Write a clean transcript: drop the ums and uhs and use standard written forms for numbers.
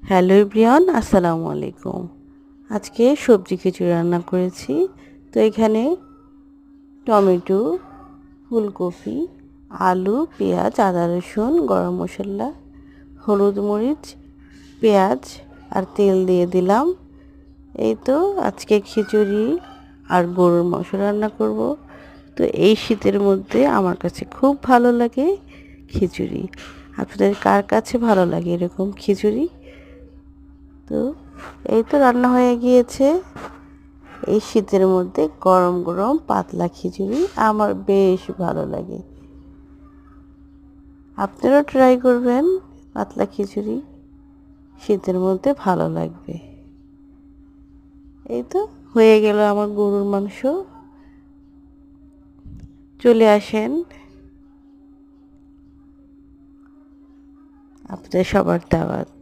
Hello everyone, আসসালামু আলাইকুম। আজকে সবজি খিচুড়ি রান্না করেছি। তো এখানে টমেটো, ফুলকপি, আলু, পেঁয়াজ, আদা রসুন, গরম মশলা, হলুদ মরিচ, পেঁয়াজ আর তেল দিয়ে দিলাম। এই তো আজকে খিচুড়ি আর গরুর মাংস রান্না করব। তো এই শীতের মধ্যে আমার কাছে খুব ভালো লাগে খিচুড়ি। আপনাদের কার কাছে ভালো লাগে এরকম খিচুড়ি? তো এই তো রান্না হয়ে গিয়েছে। এই শীতের মধ্যে গরম গরম পাতলা খিচুড়ি আমার বেশ ভালো লাগে। আপনারাও ট্রাই করবেন পাতলা খিচুড়ি, শীতের মধ্যে ভালো লাগবে। এই তো হয়ে গেল আমার গরুর মাংস। চলে আসেন, আপনাদের সবার দাওয়াত।